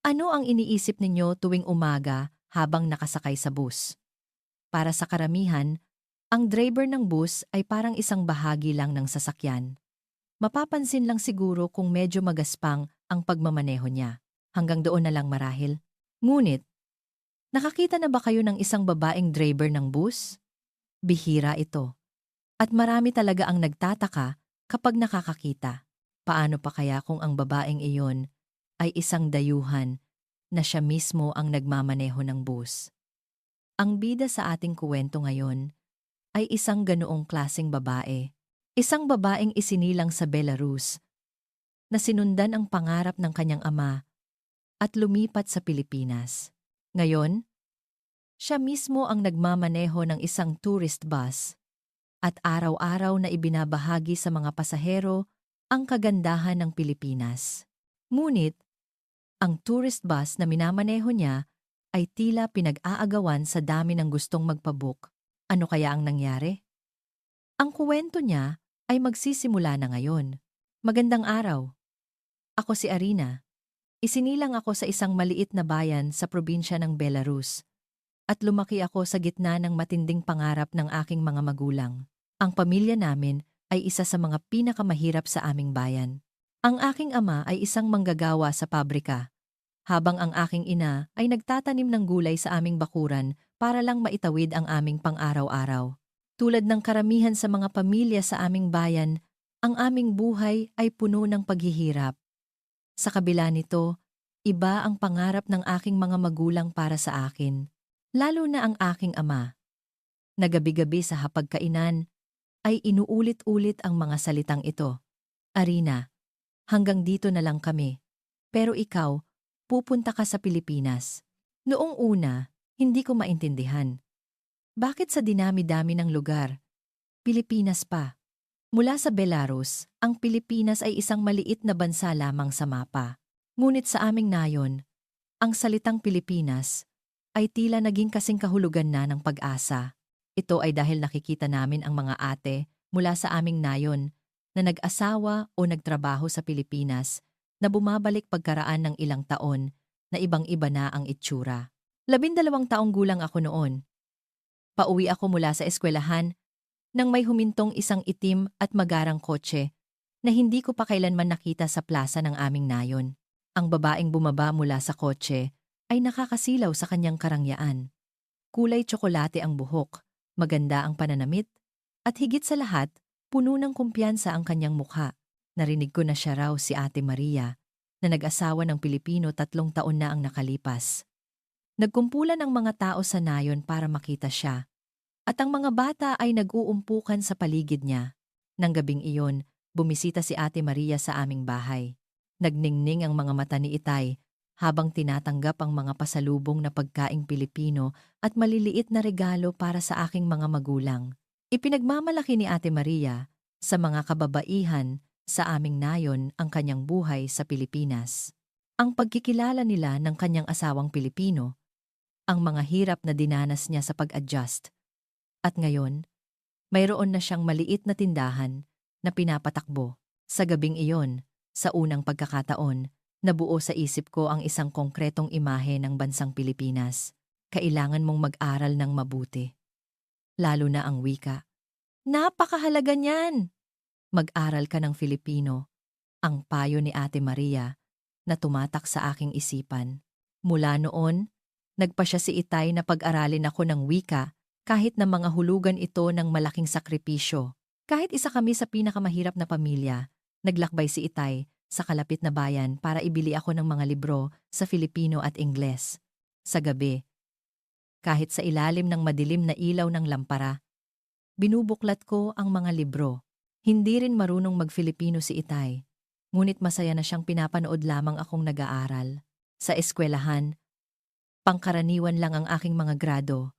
Ano ang iniisip ninyo tuwing umaga habang nakasakay sa bus? Para sa karamihan, ang driver ng bus ay parang isang bahagi lang ng sasakyan. Mapapansin lang siguro kung medyo magaspang ang pagmamaneho niya. Hanggang doon na lang marahil. Ngunit, nakakita na ba kayo ng isang babaeng driver ng bus? Bihira ito. At marami talaga ang nagtataka kapag nakakakita. Paano pa kaya kung ang babaeng iyon ay isang dayuhan na siya mismo ang nagmamaneho ng bus? Ang bida sa ating kuwento ngayon ay isang ganoong klaseng babae. Isang babaeng isinilang sa Belarus na sinundan ang pangarap ng kanyang ama at lumipat sa Pilipinas. Ngayon, siya mismo ang nagmamaneho ng isang tourist bus at araw-araw na ibinabahagi sa mga pasahero ang kagandahan ng Pilipinas. Ngunit, ang tourist bus na minamaneho niya ay tila pinag-aagawan sa dami ng gustong magpabook. Ano kaya ang nangyari? Ang kuwento niya ay magsisimula na ngayon. Magandang araw. Ako si Arina. Isinilang ako sa isang maliit na bayan sa probinsya ng Belarus at lumaki ako sa gitna ng matinding pangarap ng aking mga magulang. Ang pamilya namin ay isa sa mga pinakamahirap sa aming bayan. Ang aking ama ay isang manggagawa sa pabrika, habang ang aking ina ay nagtatanim ng gulay sa aming bakuran para lang maitawid ang aming pang-araw-araw. Tulad ng karamihan sa mga pamilya sa aming bayan, ang aming buhay ay puno ng paghihirap. Sa kabila nito, iba ang pangarap ng aking mga magulang para sa akin, lalo na ang aking ama. Na gabi-gabi sa hapagkainan ay inuulit-ulit ang mga salitang ito. Arina, hanggang dito na lang kami. Pero ikaw, pupunta ka sa Pilipinas. Noong una, hindi ko maintindihan. Bakit sa dinami-dami ng lugar? Pilipinas pa. Mula sa Belarus, ang Pilipinas ay isang maliit na bansa lamang sa mapa. Ngunit sa aming nayon, ang salitang Pilipinas ay tila naging kasing kahulugan na ng pag-asa. Ito ay dahil nakikita namin ang mga ate mula sa aming nayon na nag-asawa o nagtrabaho sa Pilipinas na bumabalik pagkaraan ng ilang taon na ibang-iba na ang itsura. 12 taong gulang ako noon. Pauwi ako mula sa eskwelahan nang may humintong isang itim at magarang kotse na hindi ko pa kailanman nakita sa plaza ng aming nayon. Ang babaeng bumaba mula sa kotse ay nakakasilaw sa kanyang karangyaan. Kulay tsokolate ang buhok, maganda ang pananamit, at higit sa lahat, puno ng kumpiyansa ang kanyang mukha. Narinig ko na siya raw si Ate Maria, na nag-asawa ng Pilipino 3 taon na ang nakalipas. Nagkumpulan ang mga tao sa nayon para makita siya, at ang mga bata ay nag-uumpukan sa paligid niya. Nang gabing iyon, bumisita si Ate Maria sa aming bahay. Nagningning ang mga mata ni Itay habang tinatanggap ang mga pasalubong na pagkaing Pilipino at maliliit na regalo para sa aking mga magulang. Ipinagmamalaki ni Ate Maria sa mga kababaihan sa aming nayon ang kanyang buhay sa Pilipinas. Ang pagkikilala nila ng kanyang asawang Pilipino, ang mga hirap na dinanas niya sa pag-adjust. At ngayon, mayroon na siyang maliit na tindahan na pinapatakbo. Sa gabing iyon, sa unang pagkakataon, nabuo sa isip ko ang isang konkretong imahe ng bansang Pilipinas. Kailangan mong mag-aral ng mabuti. Lalo na ang wika. Napakahalaga niyan! Mag-aral ka ng Filipino. Ang payo ni Ate Maria na tumatak sa aking isipan. Mula noon, nagpa siya si Itay na pag-aralin ako ng wika kahit na mga hulugan ito ng malaking sakripisyo. Kahit isa kami sa pinakamahirap na pamilya, naglakbay si Itay sa kalapit na bayan para ibili ako ng mga libro sa Filipino at Ingles. Sa gabi, kahit sa ilalim ng madilim na ilaw ng lampara, binubuklat ko ang mga libro. Hindi rin marunong mag-Filipino si Itay, ngunit masaya na siyang pinapanood lamang akong nag-aaral. Sa eskwelahan, pangkaraniwan lang ang aking mga grado.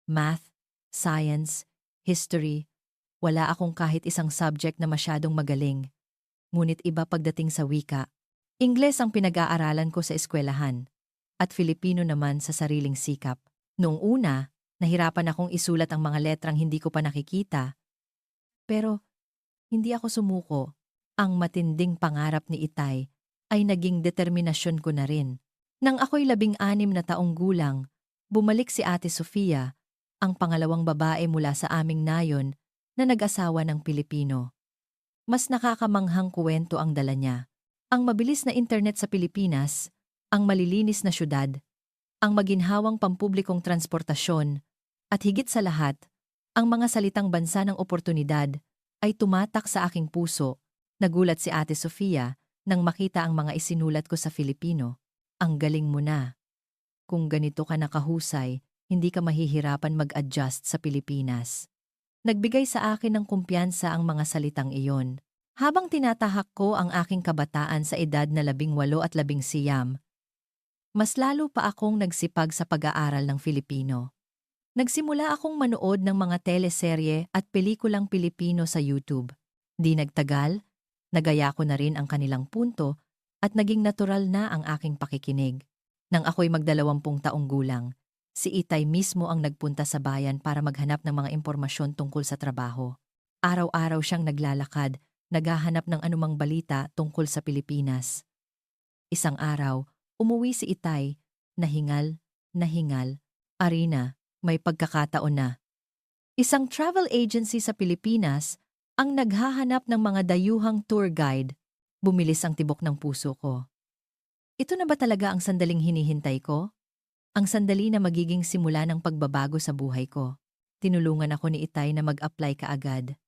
Math, science, history, wala akong kahit isang subject na masyadong magaling. Ngunit iba pagdating sa wika. Ingles ang pinag-aaralan ko sa eskwelahan, at Filipino naman sa sariling sikap. Noong una, nahirapan akong isulat ang mga letrang hindi ko pa nakikita. Pero hindi ako sumuko. Ang matinding pangarap ni Itay ay naging determinasyon ko na rin. Nang ako'y 16 na taong gulang, bumalik si Ate Sofia, ang pangalawang babae mula sa aming nayon na nag-asawa ng Pilipino. Mas nakakamanghang kuwento ang dala niya. Ang mabilis na internet sa Pilipinas, ang malilinis na syudad, ang maginhawang pampublikong transportasyon, at higit sa lahat, ang mga salitang bansa ng oportunidad ay tumatak sa aking puso. Nagulat si Ate Sofia nang makita ang mga isinulat ko sa Filipino. Ang galing mo na. Kung ganito ka nakahusay, hindi ka mahihirapan mag-adjust sa Pilipinas. Nagbigay sa akin ng kumpiyansa ang mga salitang iyon. Habang tinatahak ko ang aking kabataan sa edad na 18 at 19, mas lalo pa akong nagsipag sa pag-aaral ng Filipino. Nagsimula akong manood ng mga teleserye at pelikulang Pilipino sa YouTube. Di nagtagal, nagaya ko na rin ang kanilang punto at naging natural na ang aking pakikinig. Nang ako'y mag-20 taong gulang, si Itay mismo ang nagpunta sa bayan para maghanap ng mga impormasyon tungkol sa trabaho. Araw-araw siyang naglalakad, naghahanap ng anumang balita tungkol sa Pilipinas. Isang araw, umuwi si Itay, nahingal, Arina, may pagkakataon na. Isang travel agency sa Pilipinas ang naghahanap ng mga dayuhang tour guide. Bumilis ang tibok ng puso ko. Ito na ba talaga ang sandaling hinihintay ko? Ang sandali na magiging simula ng pagbabago sa buhay ko. Tinulungan ako ni Itay na mag-apply kaagad.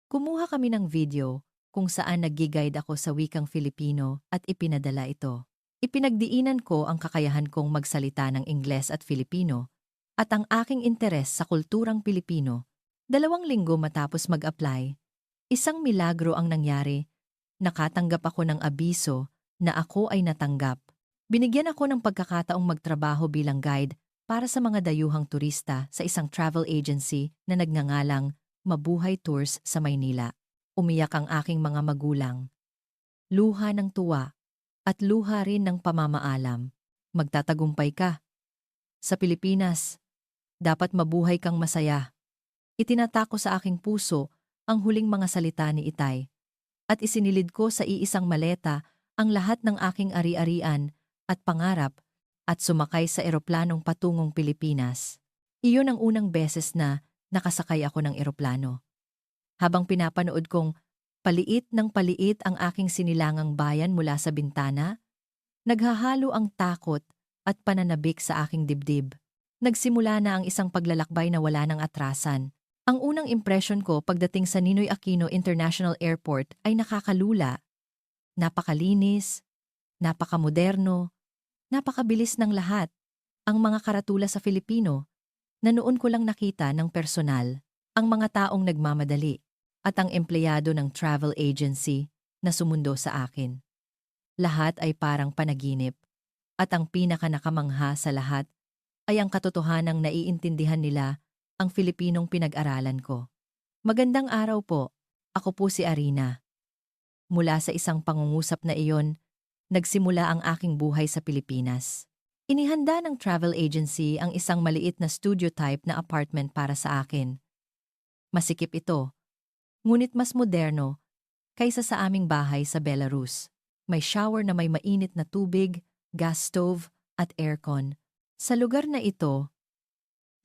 Kumuha kami ng video kung saan nag-guide ako sa wikang Filipino at ipinadala ito. Ipinagdiinan ko ang kakayahan kong magsalita ng Ingles at Filipino at ang aking interes sa kulturang Pilipino. 2 linggo matapos mag-apply, isang milagro ang nangyari. Nakatanggap ako ng abiso na ako ay natanggap. Binigyan ako ng pagkakataong magtrabaho bilang guide para sa mga dayuhang turista sa isang travel agency na nagngangalang Mabuhay Tours sa Maynila. Umiyak ang aking mga magulang. Luha ng tuwa at luha rin ng pamamaalam. Magtatagumpay ka. Sa Pilipinas, dapat mabuhay kang masaya. Itinatako sa aking puso ang huling mga salita ni Itay. At isinilid ko sa iisang maleta ang lahat ng aking ari-arian at pangarap at sumakay sa eroplanong patungong Pilipinas. Iyon ang unang beses na nakasakay ako ng eroplano. Habang pinapanood kong paliit ng paliit ang aking sinilangang bayan mula sa bintana, naghahalo ang takot at pananabik sa aking dibdib. Nagsimula na ang isang paglalakbay na wala ng atrasan. Ang unang impresyon ko pagdating sa Ninoy Aquino International Airport ay nakakalula. Napakalinis, napakamoderno, napakabilis ng lahat. Ang mga karatula sa Filipino na noon ko lang nakita ng personal, ang mga taong nagmamadali, at ang empleyado ng travel agency na sumundo sa akin. Lahat ay parang panaginip, at ang pinakanakamangha sa lahat ay ang katotohanang naiintindihan nila ang Filipinong pinag-aralan ko. Magandang araw po, ako po si Arina. Mula sa isang pangungusap na iyon, nagsimula ang aking buhay sa Pilipinas. Inihanda ng travel agency ang isang maliit na studio type na apartment para sa akin. Masikip ito, ngunit mas moderno kaysa sa aming bahay sa Belarus. May shower na may mainit na tubig, gas stove at aircon. Sa lugar na ito,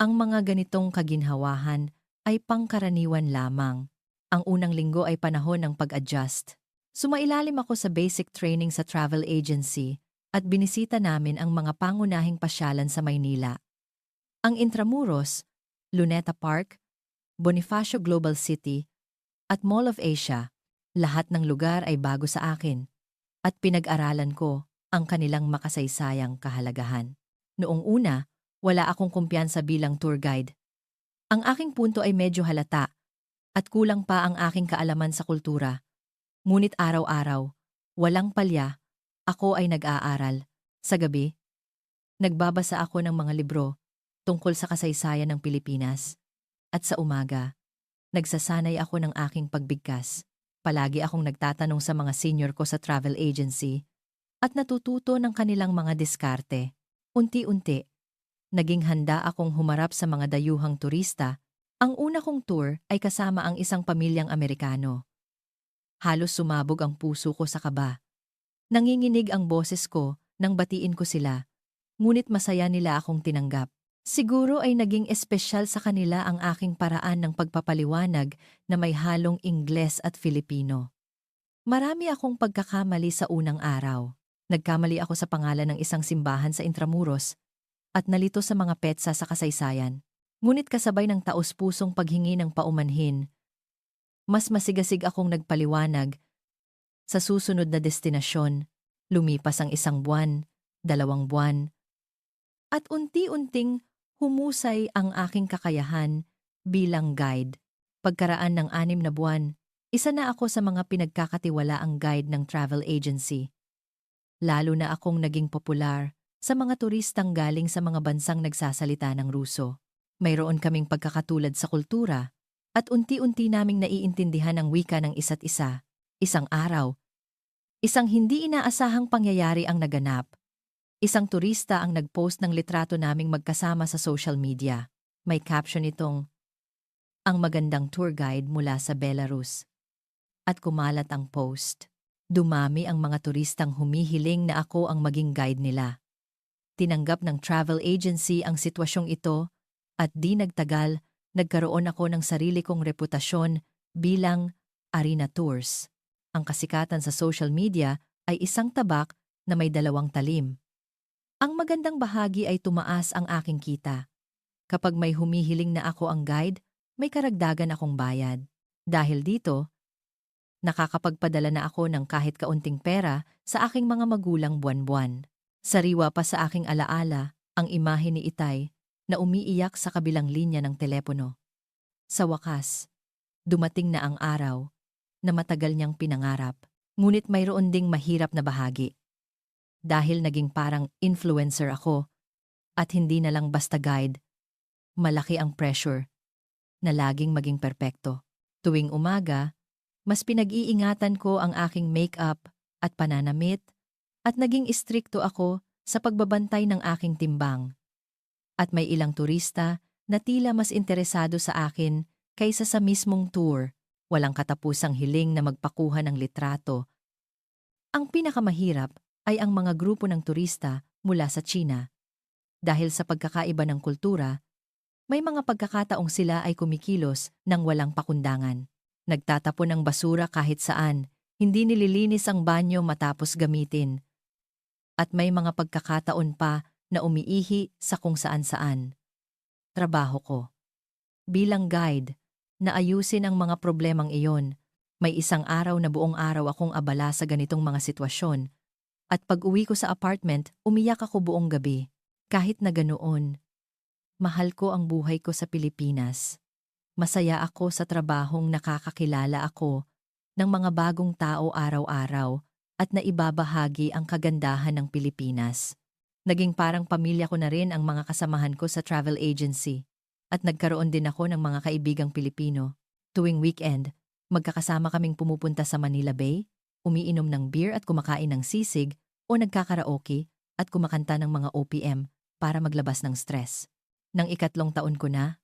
ang mga ganitong kaginhawahan ay pangkaraniwan lamang. Ang unang linggo ay panahon ng pag-adjust. Sumailalim ako sa basic training sa travel agency at binisita namin ang mga pangunahing pasyalan sa Maynila. Ang Intramuros, Luneta Park, Bonifacio Global City, at Mall of Asia, lahat ng lugar ay bago sa akin at pinag-aralan ko ang kanilang makasaysayang kahalagahan. Noong una, wala akong kumpiyansa bilang tour guide. Ang aking punto ay medyo halata at kulang pa ang aking kaalaman sa kultura. Ngunit araw-araw, walang palya, ako ay nag-aaral. Sa gabi, nagbabasa ako ng mga libro tungkol sa kasaysayan ng Pilipinas. At sa umaga, nagsasanay ako ng aking pagbigkas. Palagi akong nagtatanong sa mga senior ko sa travel agency at natututo ng kanilang mga diskarte. Unti-unti, naging handa akong humarap sa mga dayuhang turista. Ang una kong tour ay kasama ang isang pamilyang Amerikano. Halos sumabog ang puso ko sa kaba. Nanginginig ang boses ko nang batiin ko sila, ngunit masaya nila akong tinanggap. Siguro ay naging espesyal sa kanila ang aking paraan ng pagpapaliwanag na may halong Ingles at Filipino. Marami akong pagkakamali sa unang araw. Nagkamali ako sa pangalan ng isang simbahan sa Intramuros at nalito sa mga petsa sa kasaysayan. Ngunit kasabay ng taos-pusong paghingi ng paumanhin, mas masigasig akong nagpaliwanag. Sa susunod na destinasyon, lumipas ang 1 buwan, 2 buwan, at unti-unting humusay ang aking kakayahan bilang guide. Pagkaraan ng 6 na buwan, isa na ako sa mga pinagkakatiwalaang guide ng travel agency. Lalo na akong naging popular sa mga turistang galing sa mga bansang nagsasalita ng Ruso. Mayroon kaming pagkakatulad sa kultura at unti-unti naming naiintindihan ang wika ng isa't isa. Isang araw, isang hindi inaasahang pangyayari ang naganap. Isang turista ang nag-post ng litrato naming magkasama sa social media. May caption itong, "Ang magandang tour guide mula sa Belarus." At kumalat ang post. Dumami ang mga turistang humihiling na ako ang maging guide nila. Tinanggap ng travel agency ang sitwasyong ito at di nagtagal, nagkaroon ako ng sarili kong reputasyon bilang Arena Tours. Ang kasikatan sa social media ay isang tabak na may 2 talim. Ang magandang bahagi ay tumaas ang aking kita. Kapag may humihiling na ako ang guide, may karagdagan akong bayad. Dahil dito, nakakapagpadala na ako ng kahit kaunting pera sa aking mga magulang buwan-buwan. Sariwa pa sa aking alaala ang imahe ni Itay na umiiyak sa kabilang linya ng telepono. Sa wakas, dumating na ang araw na matagal niyang pinangarap. Ngunit mayroon ding mahirap na bahagi. Dahil naging parang influencer ako at hindi na lang basta guide, malaki ang pressure na laging maging perpekto. Tuwing umaga, mas pinag-iingatan ko ang aking makeup at pananamit at naging istrikto ako sa pagbabantay ng aking timbang. At may ilang turista na tila mas interesado sa akin kaysa sa mismong tour, walang katapusang hiling na magpakuha ng litrato. Ang pinakamahirap ay ang mga grupo ng turista mula sa China. Dahil sa pagkakaiba ng kultura, may mga pagkakataong sila ay kumikilos ng walang pakundangan. Nagtatapon ng basura kahit saan, hindi nililinis ang banyo matapos gamitin. At may mga pagkakataon pa na umiihi sa kung saan-saan. Trabaho ko bilang guide na ayusin ang mga problemang iyon. May isang araw na buong araw akong abala sa ganitong mga sitwasyon. At pag-uwi ko sa apartment, umiyak ako buong gabi. Kahit na ganoon, mahal ko ang buhay ko sa Pilipinas. Masaya ako sa trabahong nakakakilala ako ng mga bagong tao araw-araw at naibabahagi ang kagandahan ng Pilipinas. Naging parang pamilya ko na rin ang mga kasamahan ko sa travel agency at nagkaroon din ako ng mga kaibigang Pilipino. Tuwing weekend, magkakasama kaming pumupunta sa Manila Bay, umiinom ng beer at kumakain ng sisig o nagkakaraoke at kumakanta ng mga OPM para maglabas ng stress. Nang 3 taon ko na,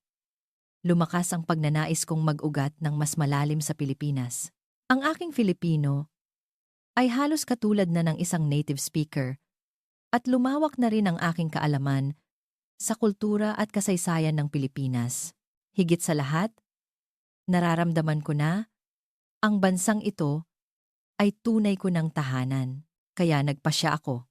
lumakas ang pagnanais kong mag-ugat ng mas malalim sa Pilipinas. Ang aking Filipino ay halos katulad na ng isang native speaker at lumawak na rin ang aking kaalaman sa kultura at kasaysayan ng Pilipinas. Higit sa lahat, nararamdaman ko na ang bansang ito ay tunay ko ng tahanan. Kaya nagpasya ako.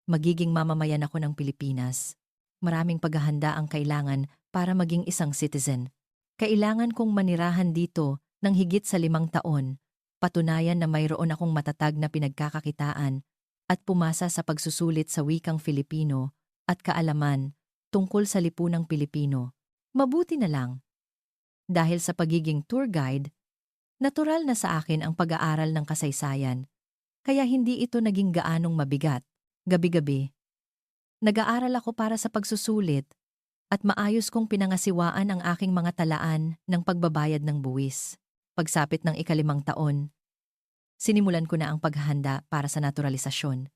Magiging mamamayan ako ng Pilipinas. Maraming paghahanda ang kailangan para maging isang citizen. Kailangan kong manirahan dito ng higit sa 5 taon, patunayan na mayroon akong matatag na pinagkakakitaan at pumasa sa pagsusulit sa wikang Filipino at kaalaman tungkol sa lipunang Pilipino. Mabuti na lang. Dahil sa pagiging tour guide, natural na sa akin ang pag-aaral ng kasaysayan. Kaya hindi ito naging gaanong mabigat. Gabi-gabi, nag-aaral ako para sa pagsusulit at maayos kong pinangasiwaan ang aking mga talaan ng pagbabayad ng buwis. Pagsapit ng 5 taon, sinimulan ko na ang paghahanda para sa naturalisasyon.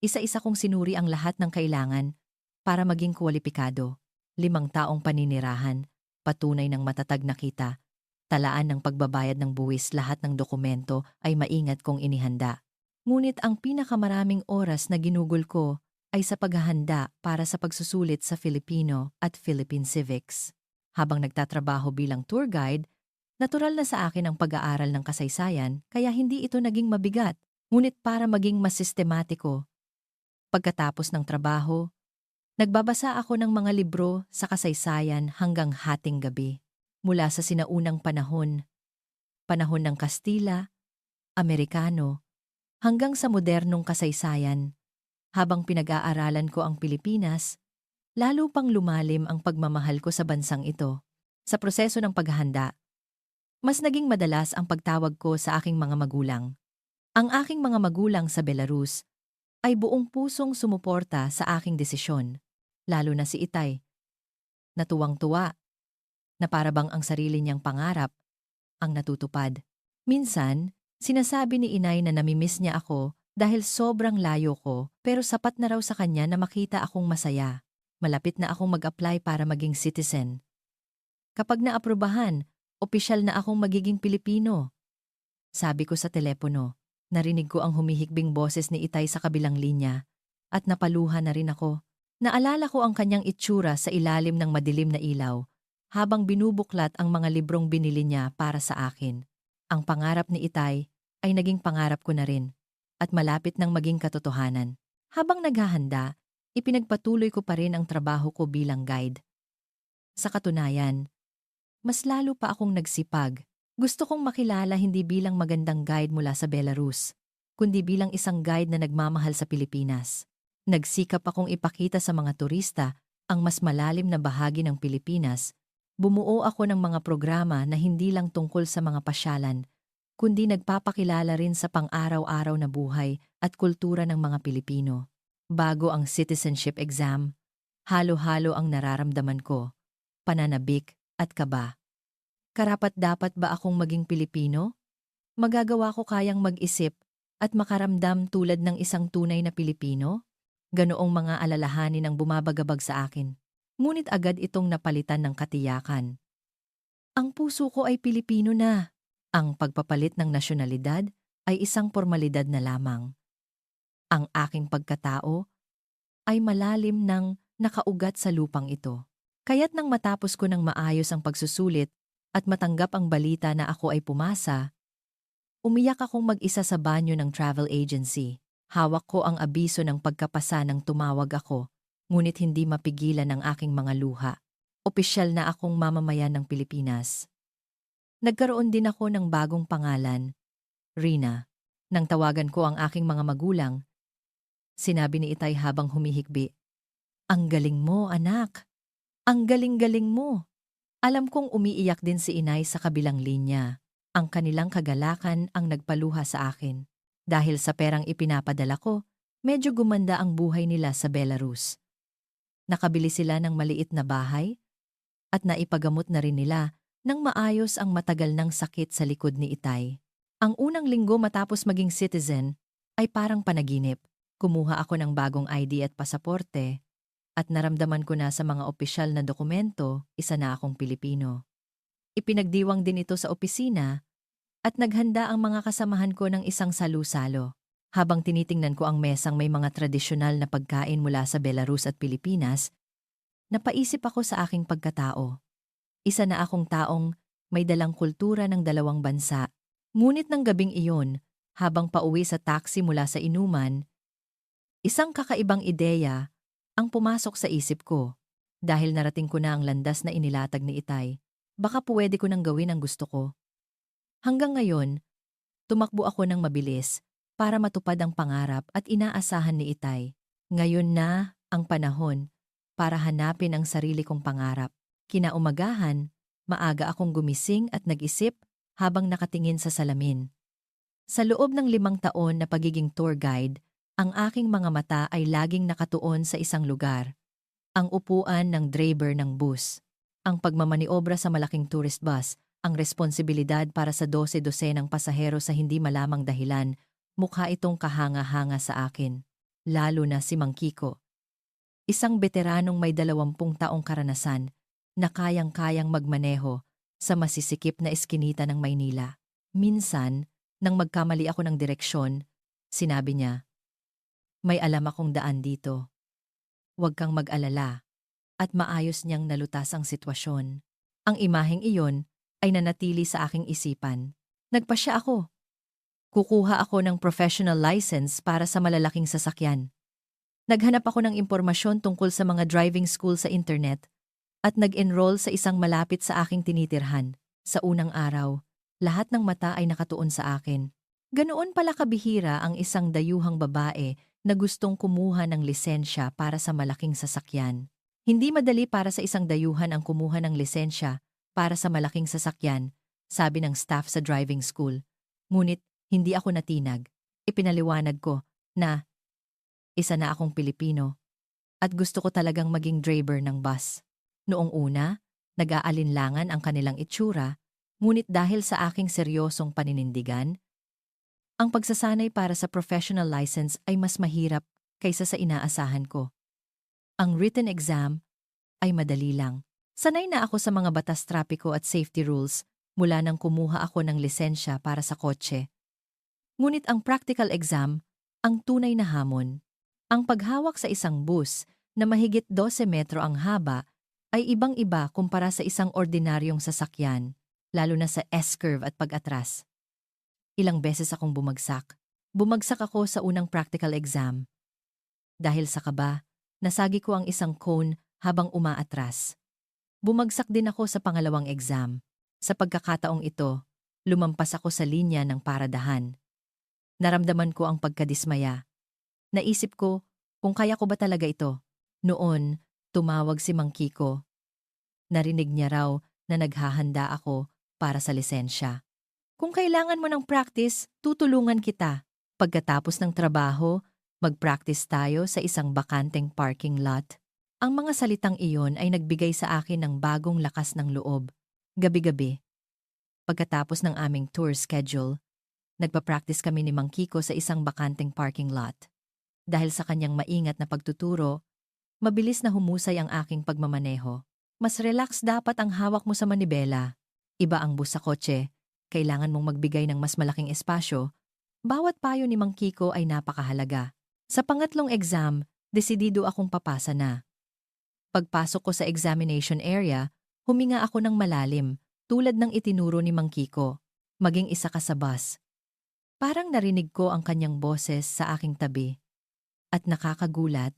Isa-isa kong sinuri ang lahat ng kailangan para maging kwalipikado. 5 taong paninirahan, patunay ng matatag na kita, talaan ng pagbabayad ng buwis, lahat ng dokumento ay maingat kong inihanda. Ngunit ang pinakamaraming oras na ginugol ko ay sa paghahanda para sa pagsusulit sa Filipino at Philippine Civics. Habang nagtatrabaho bilang tour guide, natural na sa akin ang pag-aaral ng kasaysayan kaya hindi ito naging mabigat. Ngunit para maging mas sistematiko, pagkatapos ng trabaho, nagbabasa ako ng mga libro sa kasaysayan hanggang hating gabi. Mula sa sinaunang panahon, panahon ng Kastila, Amerikano, hanggang sa modernong kasaysayan. Habang pinag-aaralan ko ang Pilipinas, lalo pang lumalim ang pagmamahal ko sa bansang ito. Sa proseso ng paghahanda, mas naging madalas ang pagtawag ko sa aking mga magulang. Ang aking mga magulang sa Belarus ay buong pusong sumuporta sa aking desisyon, lalo na si Itay, na tuwang-tuwa, na parabang ang sarili niyang pangarap ang natutupad. Minsan, sinasabi ni Inay na namimiss niya ako dahil sobrang layo ko pero sapat na raw sa kanya na makita akong masaya. Malapit na akong mag-apply para maging citizen. Kapag naaprubahan, opisyal na akong magiging Pilipino. Sabi ko sa telepono. Narinig ko ang humihikbing boses ni Itay sa kabilang linya at napaluha na rin ako. Naalala ko ang kanyang itsura sa ilalim ng madilim na ilaw habang binubuklat ang mga librong binili niya para sa akin. Ang pangarap ni Itay ay naging pangarap ko na rin at malapit nang maging katotohanan. Habang naghahanda, ipinagpatuloy ko pa rin ang trabaho ko bilang guide. Sa katunayan, mas lalo pa akong nagsipag. Gusto kong makilala hindi bilang magandang guide mula sa Belarus, kundi bilang isang guide na nagmamahal sa Pilipinas. Nagsikap akong ipakita sa mga turista ang mas malalim na bahagi ng Pilipinas. Bumuo ako ng mga programa na hindi lang tungkol sa mga pasyalan, kundi nagpapakilala rin sa pang-araw-araw na buhay at kultura ng mga Pilipino. Bago ang citizenship exam, halo-halo ang nararamdaman ko, pananabik at kaba. Karapat-dapat ba akong maging Pilipino? Magagawa ko kayang mag-isip at makaramdam tulad ng isang tunay na Pilipino? Ganoong mga alalahanin ang bumabagabag sa akin. Ngunit agad itong napalitan ng katiyakan. Ang puso ko ay Pilipino na. Ang pagpapalit ng nasyonalidad ay isang formalidad na lamang. Ang aking pagkatao ay malalim ng nakaugat sa lupang ito. Kaya't nang matapos ko ng maayos ang pagsusulit, at matanggap ang balita na ako ay pumasa, umiyak akong mag-isa sa banyo ng travel agency. Hawak ko ang abiso ng pagkapasa nang tumawag ako, ngunit hindi mapigilan ang aking mga luha. Opisyal na akong mamamayan ng Pilipinas. Nagkaroon din ako ng bagong pangalan, Rina. Nang tawagan ko ang aking mga magulang, sinabi ni Itay habang humihikbi, "Ang galing mo, anak. Ang galing-galing mo." Alam kong umiiyak din si Inay sa kabilang linya. Ang kanilang kagalakan ang nagpaluha sa akin. Dahil sa perang ipinapadala ko, medyo gumanda ang buhay nila sa Belarus. Nakabili sila ng maliit na bahay at naipagamot na rin nila nang maayos ang matagal ng sakit sa likod ni Itay. Ang unang linggo matapos maging citizen ay parang panaginip. Kumuha ako ng bagong ID at pasaporte. At naramdaman ko na sa mga opisyal na dokumento, isa na akong Pilipino. Ipinagdiwang din ito sa opisina at naghanda ang mga kasamahan ko ng isang salu-salo. Habang tinitingnan ko ang mesang may mga tradisyonal na pagkain mula sa Belarus at Pilipinas, napaisip ako sa aking pagkatao. Isa na akong taong may dalang kultura ng dalawang bansa. Ngunit ng gabing iyon, habang pauwi sa taxi mula sa inuman, isang kakaibang ideya ang pumasok sa isip ko. Dahil narating ko na ang landas na inilatag ni Itay, baka pwede ko nang gawin ang gusto ko. Hanggang ngayon, tumakbo ako ng mabilis para matupad ang pangarap at inaasahan ni Itay. Ngayon na ang panahon para hanapin ang sarili kong pangarap. Kinaumagahan, maaga akong gumising at nag-isip habang nakatingin sa salamin. Sa loob ng 5 taon na pagiging tour guide, ang aking mga mata ay laging nakatuon sa isang lugar. Ang upuan ng driver ng bus. Ang pagmamaniobra sa malaking tourist bus, ang responsibilidad para sa 12-12 ng pasahero sa hindi malamang dahilan, mukha itong kahanga-hanga sa akin. Lalo na si Mang Kiko. Isang veteranong may 20 taong karanasan na kayang-kayang magmaneho sa masisikip na eskinita ng Maynila. Minsan, nang magkamali ako ng direksyon, Sinabi niya, may alam akong daan dito. Huwag kang mag-alala. At maayos niyang nalutas ang sitwasyon. Ang imaheng iyon ay nanatili sa aking isipan. Nagpasya ako. Kukuha ako ng professional license para sa malalaking sasakyan. Naghanap ako ng impormasyon tungkol sa mga driving school sa internet at nag-enroll sa isang malapit sa aking tinitirhan. Sa unang araw, lahat ng mata ay nakatuon sa akin. Ganoon pala kabihira ang isang dayuhang babae na gustong kumuha ng lisensya para sa malaking sasakyan. Hindi madali para sa isang dayuhan ang kumuha ng lisensya para sa malaking sasakyan, sabi ng staff sa driving school. Ngunit hindi ako natinag. Ipinaliwanag ko na isa na akong Pilipino at gusto ko talagang maging driver ng bus. Noong una, nag-aalinlangan ang kanilang itsura, ngunit dahil sa aking seryosong paninindigan, ang pagsasanay para sa professional license ay mas mahirap kaysa sa inaasahan ko. Ang written exam ay madali lang. Sanay na ako sa mga batas trapiko at safety rules mula nang kumuha ako ng lisensya para sa kotse. Ngunit ang practical exam, ang tunay na hamon. Ang paghawak sa isang bus na mahigit 12 metro ang haba ay ibang-iba kumpara sa isang ordinaryong sasakyan, lalo na sa S-curve at pag-atras. Ilang beses akong bumagsak. Bumagsak ako sa unang practical exam. Dahil sa kaba, nasagi ko ang isang cone habang umaatras. Bumagsak din ako sa pangalawang exam. Sa pagkakataong ito, lumampas ako sa linya ng paradahan. Naramdaman ko ang pagkadismaya. Naisip ko kung kaya ko ba talaga ito. Noon, tumawag si Mang Kiko. Narinig niya raw na naghahanda ako para sa lisensya. Kung kailangan mo ng practice, tutulungan kita. Pagkatapos ng trabaho, mag-practice tayo sa isang bakanteng parking lot. Ang mga salitang iyon ay nagbigay sa akin ng bagong lakas ng loob. Gabi-gabi, pagkatapos ng aming tour schedule, nagpa-practice kami ni Mang Kiko sa isang bakanteng parking lot. Dahil sa kanyang maingat na pagtuturo, mabilis na humusay ang aking pagmamaneho. Mas relax dapat ang hawak mo sa manibela. Iba ang bus sa kotse, kailangan mong magbigay ng mas malaking espasyo. Bawat payo ni Mang Kiko ay napakahalaga. Sa pangatlong exam, desidido akong papasa na. Pagpasok ko sa examination area, huminga ako ng malalim, tulad ng itinuro ni Mang Kiko. Maging isa ka sa bus. Parang narinig ko ang kanyang boses sa aking tabi. At nakakagulat,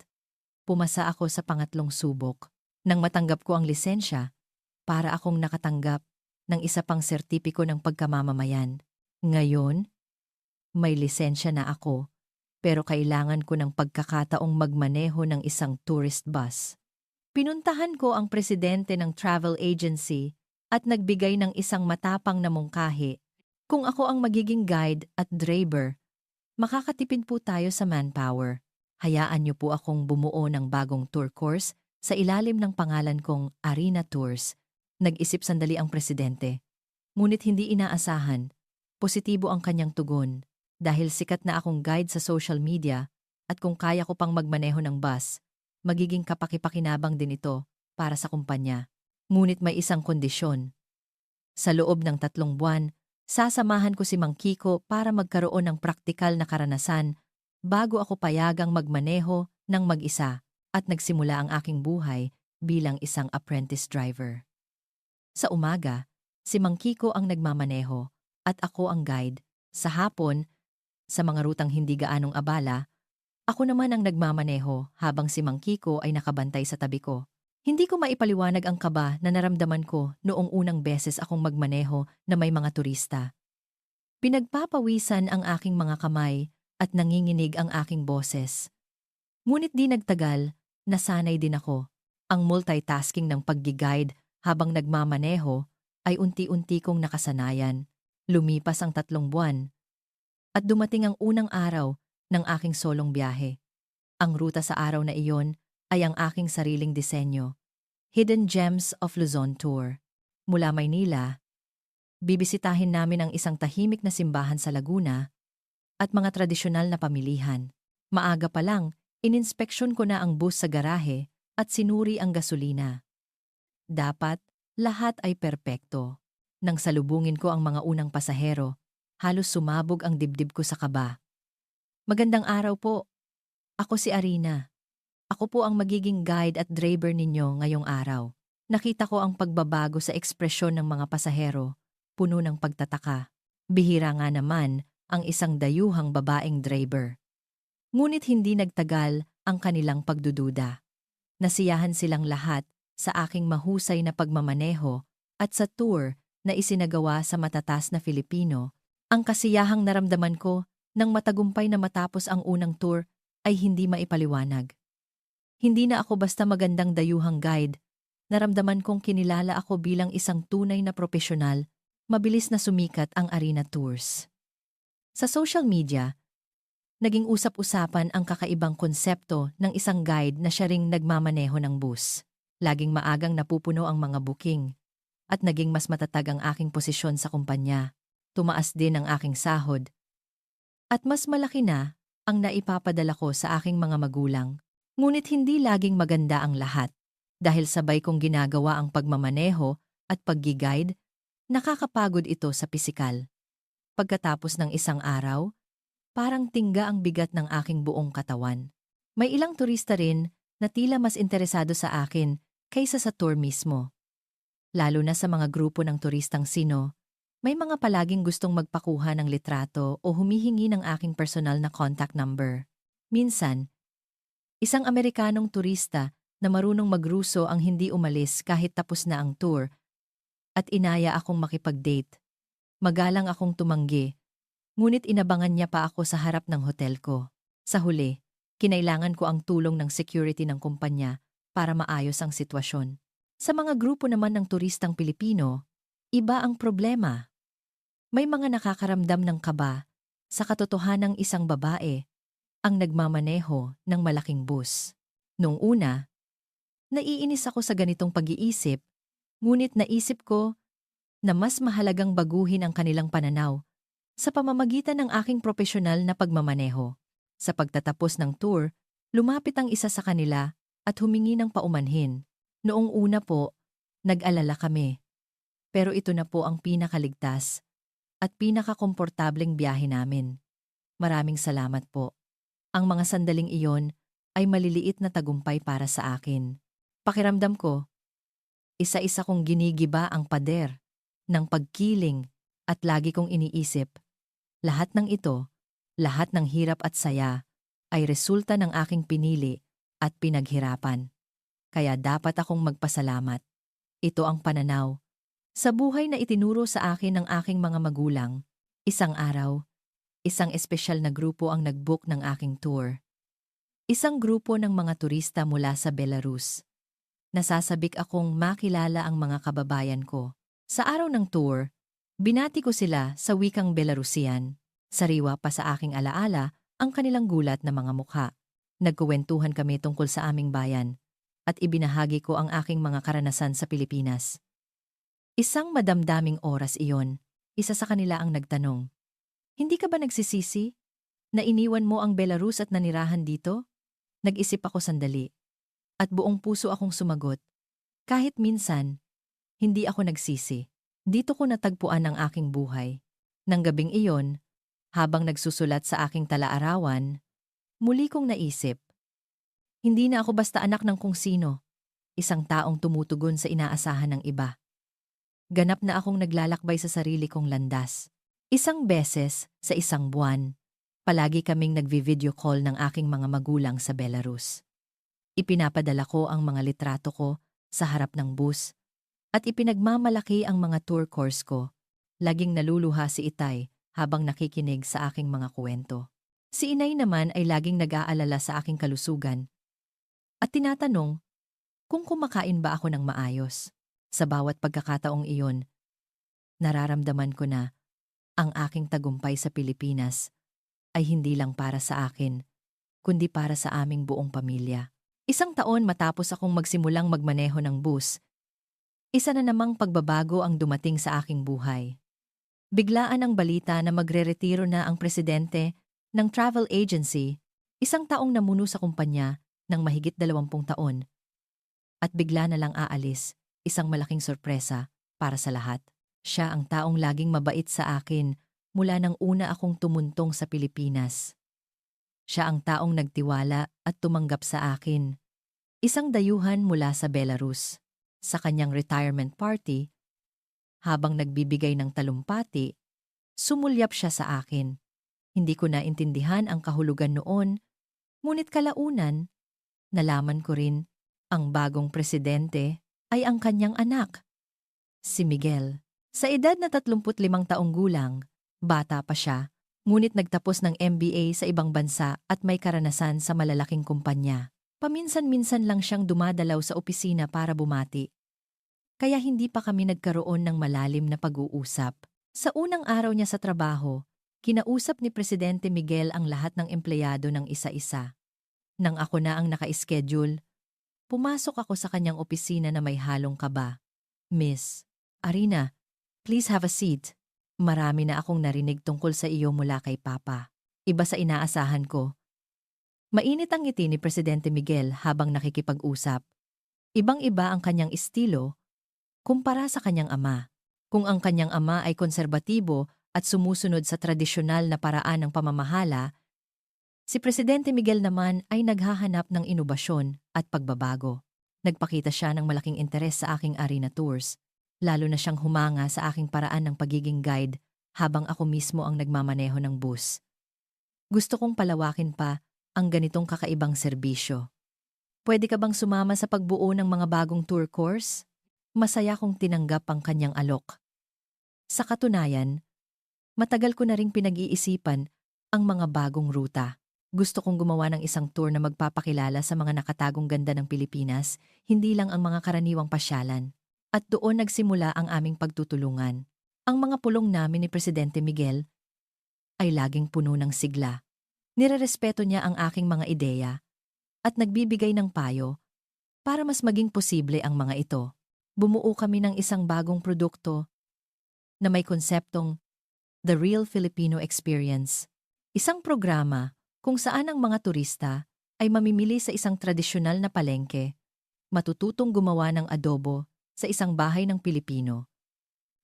pumasa ako sa pangatlong subok. Nang matanggap ko ang lisensya, para akong nakatanggap ng isa pang sertipiko ng pagkamamamayan. Ngayon, may lisensya na ako, pero kailangan ko ng pagkakataong magmaneho ng isang tourist bus. Pinuntahan ko ang presidente ng travel agency at nagbigay ng isang matapang na mungkahi. Kung ako ang magiging guide at driver, makakatipid po tayo sa manpower. Hayaan niyo po akong bumuo ng bagong tour course sa ilalim ng pangalan kong Arena Tours. Nag-isip sandali ang presidente. Ngunit hindi inaasahan. Positibo ang kanyang tugon. Dahil sikat na akong guide sa social media at kung kaya ko pang magmaneho ng bus, magiging kapakipakinabang din ito para sa kumpanya. Ngunit may isang kondisyon. Sa loob ng 3 buwan, sasamahan ko si Mang Kiko para magkaroon ng praktikal na karanasan bago ako payagang magmaneho ng mag-isa at nagsimula ang aking buhay bilang isang apprentice driver. Sa umaga, si Mang Kiko ang nagmamaneho at ako ang guide. Sa hapon, sa mga rutang hindi gaanong abala, ako naman ang nagmamaneho habang si Mang Kiko ay nakabantay sa tabi ko. Hindi ko maipaliwanag ang kaba na naramdaman ko noong unang beses akong magmaneho na may mga turista. Pinagpapawisan ang aking mga kamay at nanginginig ang aking boses. Ngunit di nagtagal, nasanay din ako. Ang multitasking ng pag-guide habang nagmamaneho ay unti-unti kong nakasanayan. Lumipas ang 3 buwan. At dumating ang unang araw ng aking solong biyahe. Ang ruta sa araw na iyon ay ang aking sariling disenyo. Hidden Gems of Luzon Tour. Mula Maynila, bibisitahin namin ang isang tahimik na simbahan sa Laguna at mga tradisyonal na pamilihan. Maaga pa lang, ininspeksyon ko na ang bus sa garahe at sinuri ang gasolina. Dapat, lahat ay perpekto. Nang salubungin ko ang mga unang pasahero, halos sumabog ang dibdib ko sa kaba. Magandang araw po. Ako si Arina. Ako po ang magiging guide at driver ninyo ngayong araw. Nakita ko ang pagbabago sa ekspresyon ng mga pasahero, puno ng pagtataka. Bihira nga naman ang isang dayuhang babaeng driver. Ngunit hindi nagtagal ang kanilang pagdududa. Nasiyahan silang lahat sa aking mahusay na pagmamaneho at sa tour na isinagawa sa matatas na Filipino. Ang kasiyahang naramdaman ko nang matagumpay na matapos ang unang tour ay hindi maipaliwanag. Hindi na ako basta magandang dayuhang guide. Naramdaman kong kinilala ako bilang isang tunay na propesyonal. Mabilis na sumikat ang Arena Tours. Sa social media, naging usap-usapan ang kakaibang konsepto ng isang guide na siya ring nagmamaneho ng bus. Laging maagang napupuno ang mga booking at naging mas matatag ang aking posisyon sa kumpanya. Tumaas din ang aking sahod. At mas malaki na ang naipapadala ko sa aking mga magulang. Ngunit hindi laging maganda ang lahat. Dahil sabay kong ginagawa ang pagmamaneho at pag-guide, nakakapagod ito sa pisikal. Pagkatapos ng isang araw, parang tingga ang bigat ng aking buong katawan. May ilang turista rin na tila mas interesado sa akin kaysa sa tour mismo. Lalo na sa mga grupo ng turistang sino, may mga palaging gustong magpakuha ng litrato o humihingi ng aking personal na contact number. Minsan, isang Amerikanong turista na marunong magruso ang hindi umalis kahit tapos na ang tour at inaya akong makipag-date. Magalang akong tumanggi, ngunit inabangan niya pa ako sa harap ng hotel ko. Sa huli, kinailangan ko ang tulong ng security ng kumpanya para maayos ang sitwasyon. Sa mga grupo naman ng turistang Pilipino, iba ang problema. May mga nakakaramdam ng kaba sa katotohanang isang babae ang nagmamaneho ng malaking bus. Noong una, naiinis ako sa ganitong pag-iisip, ngunit naisip ko na mas mahalagang baguhin ang kanilang pananaw sa pamamagitan ng aking propesyonal na pagmamaneho. Sa pagtatapos ng tour, lumapit ang isa sa kanila at humingi ng paumanhin. Noong una po, nag-alala kami. Pero ito na po ang pinakaligtas at pinakakomportableng biyahe namin. Maraming salamat po. Ang mga sandaling iyon ay maliliit na tagumpay para sa akin. Pakiramdam ko, isa-isa kong ginigiba ang pader ng pagkiling at lagi kong iniisip, lahat ng ito, lahat ng hirap at saya, ay resulta ng aking pinili at pinaghirapan. Kaya dapat akong magpasalamat. Ito ang pananaw. Sa buhay na itinuro sa akin ng aking mga magulang, isang araw, isang espesyal na grupo ang nag-book ng aking tour. Isang grupo ng mga turista mula sa Belarus. Nasasabik akong makilala ang mga kababayan ko. Sa araw ng tour, binati ko sila sa wikang Belarusian. Sariwa pa sa aking alaala ang kanilang gulat na mga mukha. Nagkuwentuhan kami tungkol sa aming bayan at ibinahagi ko ang aking mga karanasan sa Pilipinas. Isang madamdaming oras iyon, isa sa kanila ang nagtanong, "Hindi ka ba nagsisisi na iniwan mo ang Belarus at nanirahan dito?" Nag-isip ako sandali at buong puso akong sumagot, "Kahit minsan, hindi ako nagsisi. Dito ko natagpuan ang aking buhay." Nang gabing iyon, habang nagsusulat sa aking talaarawan, muli kong naisip, hindi na ako basta anak ng kung sino, isang taong tumutugon sa inaasahan ng iba. Ganap na akong naglalakbay sa sarili kong landas. Isang beses sa isang buwan, palagi kaming nagvi-video call ng aking mga magulang sa Belarus. Ipinapadala ko ang mga litrato ko sa harap ng bus at ipinagmamalaki ang mga tour course ko. Laging naluluha si Itay habang nakikinig sa aking mga kwento. Si Inay naman ay laging nag-aalala sa aking kalusugan at tinatanong kung kumakain ba ako ng maayos. Sa bawat pagkakataong iyon, nararamdaman ko na ang aking tagumpay sa Pilipinas ay hindi lang para sa akin, kundi para sa aming buong pamilya. Isang taon matapos akong magsimulang magmaneho ng bus, isa na namang pagbabago ang dumating sa aking buhay. Biglaan ang balita na magreretiro na ang presidente ng travel agency, isang taong namuno sa kumpanya ng mahigit 20 taon. At bigla na lang aalis, isang malaking sorpresa para sa lahat. Siya ang taong laging mabait sa akin mula nang una akong tumuntong sa Pilipinas. Siya ang taong nagtiwala at tumanggap sa akin. Isang dayuhan mula sa Belarus. Sa kanyang retirement party, habang nagbibigay ng talumpati, sumulyap siya sa akin. Hindi ko naintindihan ang kahulugan noon, ngunit kalaunan, nalaman ko rin, ang bagong presidente ay ang kanyang anak, si Miguel. Sa edad na 35 taong gulang, bata pa siya, ngunit nagtapos ng MBA sa ibang bansa at may karanasan sa malalaking kumpanya. Paminsan-minsan lang siyang dumadalaw sa opisina para bumati. Kaya hindi pa kami nagkaroon ng malalim na pag-uusap. Sa unang araw niya sa trabaho, kinausap ni Presidente Miguel ang lahat ng empleyado ng isa-isa. Nang ako na ang naka-schedule, pumasok ako sa kanyang opisina na may halong kaba. Miss Arina, please have a seat. Marami na akong narinig tungkol sa iyo mula kay Papa. Iba sa inaasahan ko. Mainit ang ngiti ni Presidente Miguel habang nakikipag-usap. Ibang-iba ang kanyang estilo kumpara sa kanyang ama. Kung ang kanyang ama ay konserbatibo at sumusunod sa tradisyonal na paraan ng pamamahala, si Presidente Miguel naman ay naghahanap ng inobasyon at pagbabago. Nagpakita siya ng malaking interes sa aking arena tours, lalo na siyang humanga sa aking paraan ng pagiging guide habang ako mismo ang nagmamaneho ng bus. Gusto kong palawakin pa ang ganitong kakaibang serbisyo. Pwede ka bang sumama sa pagbuo ng mga bagong tour course? Masaya kong tinanggap ang kanyang alok. Sa katunayan, matagal ko na ring pinag-iisipan ang mga bagong ruta. Gusto kong gumawa ng isang tour na magpapakilala sa mga nakatagong ganda ng Pilipinas, hindi lang ang mga karaniwang pasyalan. At doon nagsimula ang aming pagtutulungan. Ang mga pulong namin ni Presidente Miguel ay laging puno ng sigla. Nirerespeto niya ang aking mga ideya at nagbibigay ng payo para mas maging posible ang mga ito. Bumuo kami ng isang bagong produkto na may konseptong The Real Filipino Experience. Isang programa kung saan ang mga turista ay mamimili sa isang tradisyonal na palengke, matututong gumawa ng adobo sa isang bahay ng Pilipino.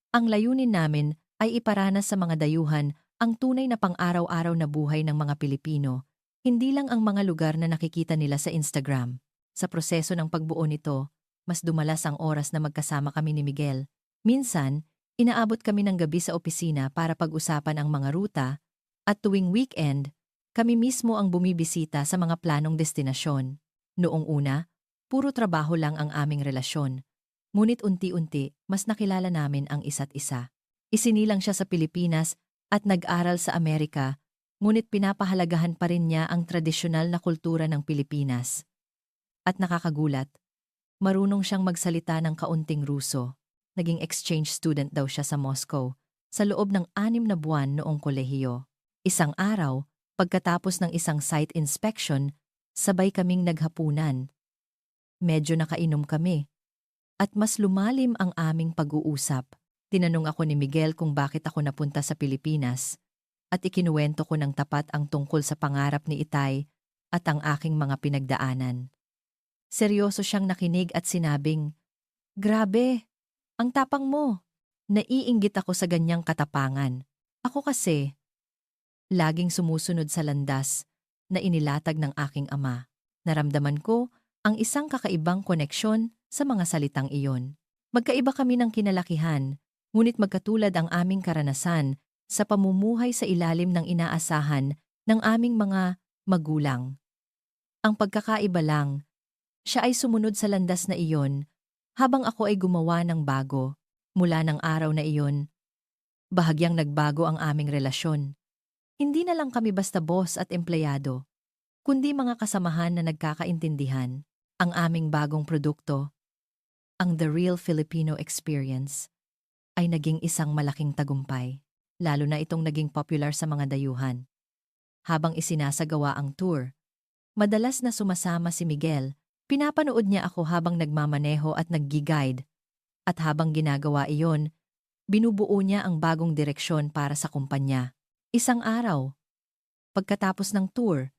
Ang layunin namin ay iparanas sa mga dayuhan ang tunay na pang-araw-araw na buhay ng mga Pilipino, hindi lang ang mga lugar na nakikita nila sa Instagram. Sa proseso ng pagbuo nito, mas dumalas ang oras na magkasama kami ni Miguel. Minsan, inaabot kami ng gabi sa opisina para pag-usapan ang mga ruta, at tuwing weekend, kami mismo ang bumibisita sa mga planong destinasyon. Noong una, puro trabaho lang ang aming relasyon. Ngunit unti-unti, mas nakilala namin ang isa't isa. Isinilang siya sa Pilipinas at nag-aral sa Amerika, ngunit pinapahalagahan pa rin niya ang tradisyonal na kultura ng Pilipinas. At nakakagulat, marunong siyang magsalita ng kaunting Ruso. Naging exchange student daw siya sa Moscow, sa loob ng 6 na buwan noong kolehiyo. Isang araw, pagkatapos ng isang site inspection, sabay kaming naghapunan. Medyo nakainom kami, at mas lumalim ang aming pag-uusap. Tinanong ako ni Miguel kung bakit ako napunta sa Pilipinas, at ikinuwento ko ng tapat ang tungkol sa pangarap ni Itay at ang aking mga pinagdaanan. Seryoso siyang nakinig at sinabing, "Grabe, ang tapang mo. Naiinggit ako sa ganyang katapangan. Ako kasi, laging sumusunod sa landas na inilatag ng aking ama. Naramdaman ko ang isang kakaibang koneksyon sa mga salitang iyon. Magkaiba kami ng kinalakihan, ngunit magkatulad ang aming karanasan sa pamumuhay sa ilalim ng inaasahan ng aming mga magulang. Ang pagkakaiba lang, siya ay sumunod sa landas na iyon, habang ako ay gumawa ng bago. Mula ng araw na iyon, bahagyang nagbago ang aming relasyon. Hindi na lang kami basta boss at empleyado, kundi mga kasamahan na nagkakaintindihan. Ang aming bagong produkto, ang The Real Filipino Experience, ay naging isang malaking tagumpay, lalo na itong naging popular sa mga dayuhan. Habang isinasagawa ang tour, madalas na sumasama si Miguel. Pinapanood niya ako habang nagmamaneho at naggi-guide, at habang ginagawa iyon, binubuo niya ang bagong direksyon para sa kumpanya. Isang araw, pagkatapos ng tour,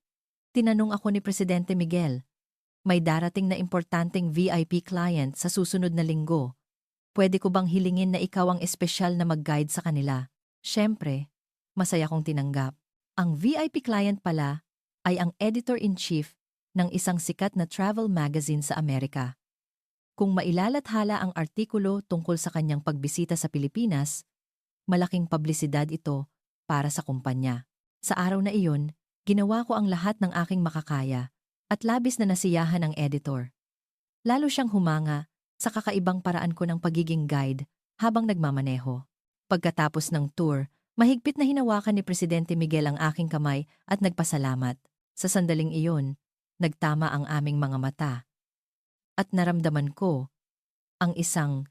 tinanong ako ni Presidente Miguel, "May darating na importanteng VIP client sa susunod na linggo. Pwede ko bang hilingin na ikaw ang espesyal na mag-guide sa kanila?" Siyempre, masaya kong tinanggap. Ang VIP client pala ay ang editor-in-chief ng isang sikat na travel magazine sa Amerika. Kung mailalathala ang artikulo tungkol sa kanyang pagbisita sa Pilipinas, malaking publisidad ito para sa kumpanya. Sa araw na iyon, ginawa ko ang lahat ng aking makakaya at labis na nasiyahan ang editor. Lalo siyang humanga sa kakaibang paraan ko ng pagiging guide habang nagmamaneho. Pagkatapos ng tour, mahigpit na hinawakan ni Presidente Miguel ang aking kamay at nagpasalamat. Sa sandaling iyon, nagtama ang aming mga mata. At naramdaman ko ang isang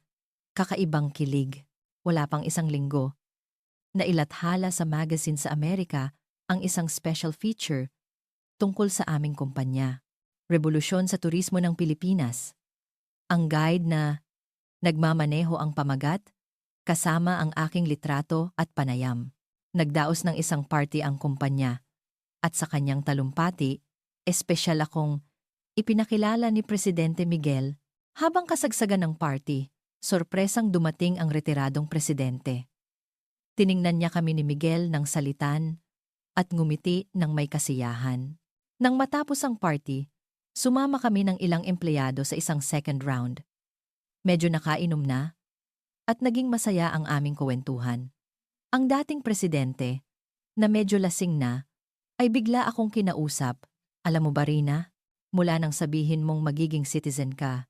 kakaibang kilig. Wala pang isang linggo, nailathala sa magazine sa Amerika ang isang special feature tungkol sa aming kumpanya. Revolusyon sa turismo ng Pilipinas. Ang guide na nagmamaneho ang pamagat, kasama ang aking litrato at panayam. Nagdaos ng isang party ang kumpanya, at sa kanyang talumpati, espesyal akong ipinakilala ni Presidente Miguel. Habang kasagsagan ng party, sorpresang dumating ang retiradong presidente. Tiningnan niya kami ni Miguel ng salitan at ngumiti ng may kasiyahan. Nang matapos ang party, sumama kami ng ilang empleyado sa isang second round. Medyo nakainom na at naging masaya ang aming kuwentuhan. Ang dating presidente, na medyo lasing na, ay bigla akong kinausap. Alam mo ba, Rina, mula nang sabihin mong magiging citizen ka,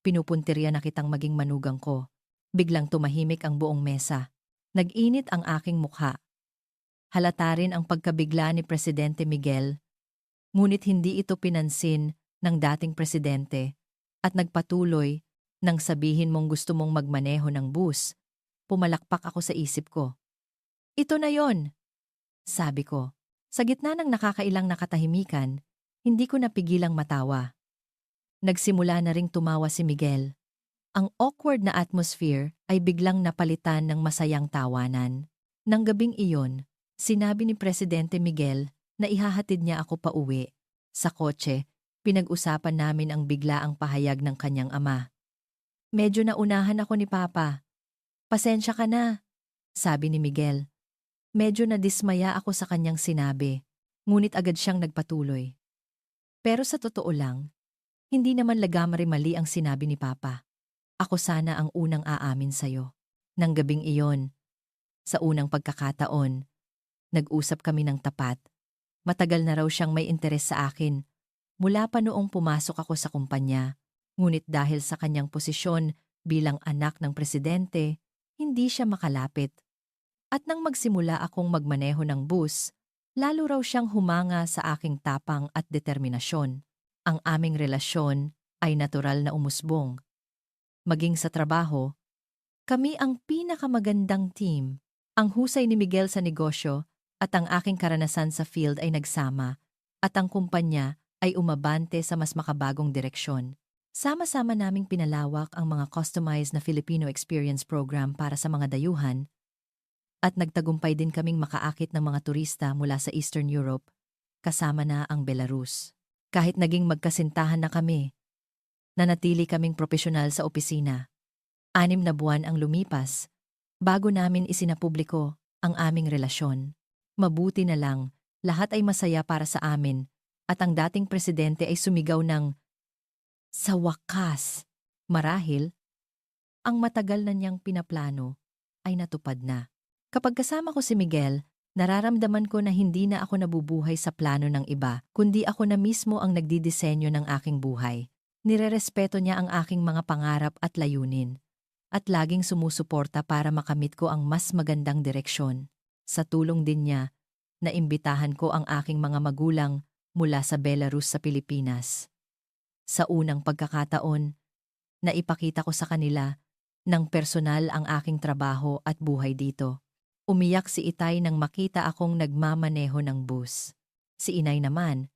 pinupuntirya na kitang maging manugang ko. Biglang tumahimik ang buong mesa. Nag-init ang aking mukha. Halata rin ang pagkabigla ni Presidente Miguel, ngunit hindi ito pinansin ng dating presidente at nagpatuloy nang sabihin mong gusto mong magmaneho ng bus. Pumalakpak ako sa isip ko. Ito na yon, sabi ko. Sa gitna ng nakakailang nakatahimikan, hindi ko napigilang matawa. Nagsimula na ring tumawa si Miguel. Ang awkward na atmosphere ay biglang napalitan ng masayang tawanan. Nang gabing iyon, sinabi ni Presidente Miguel na ihahatid niya ako pauwi. Sa kotse, pinag-usapan namin ang biglaang pahayag ng kanyang ama. Medyo naunahan ako ni Papa. Pasensya ka na, sabi ni Miguel. Medyo nadismaya ako sa kanyang sinabi, ngunit agad siyang nagpatuloy. Pero sa totoo lang, hindi naman lagamari-mali ang sinabi ni Papa. Ako sana ang unang aamin sa'yo. Nang gabing iyon, sa unang pagkakataon, nag-usap kami ng tapat. Matagal na raw siyang may interes sa akin, mula pa noong pumasok ako sa kumpanya. Ngunit dahil sa kanyang posisyon bilang anak ng presidente, hindi siya makalapit. At nang magsimula akong magmaneho ng bus, lalo raw siyang humanga sa aking tapang at determinasyon. Ang aming relasyon ay natural na umusbong. Maging sa trabaho, kami ang pinakamagandang team. Ang husay ni Miguel sa negosyo at ang aking karanasan sa field ay nagsama at ang kumpanya ay umabante sa mas makabagong direksyon. Sama-sama naming pinalawak ang mga customized na Filipino Experience Program para sa mga dayuhan at nagtagumpay din kaming makaakit ng mga turista mula sa Eastern Europe, kasama na ang Belarus. Kahit naging magkasintahan na kami, nanatili kaming propesyonal sa opisina. 6 na buwan ang lumipas, bago namin isinapubliko ang aming relasyon. Mabuti na lang, lahat ay masaya para sa amin, at ang dating presidente ay sumigaw ng, sa wakas! Marahil, ang matagal na niyang pinaplano ay natupad na. Kapag kasama ko si Miguel, nararamdaman ko na hindi na ako nabubuhay sa plano ng iba, kundi ako na mismo ang nagdidisenyo ng aking buhay. Nirerespeto niya ang aking mga pangarap at layunin, at laging sumusuporta para makamit ko ang mas magandang direksyon. Sa tulong din niya, naimbitahan ko ang aking mga magulang mula sa Belarus sa Pilipinas. Sa unang pagkakataon, naipakita ko sa kanila ng personal ang aking trabaho at buhay dito. Umiyak si Itay nang makita akong nagmamaneho ng bus. Si Inay naman,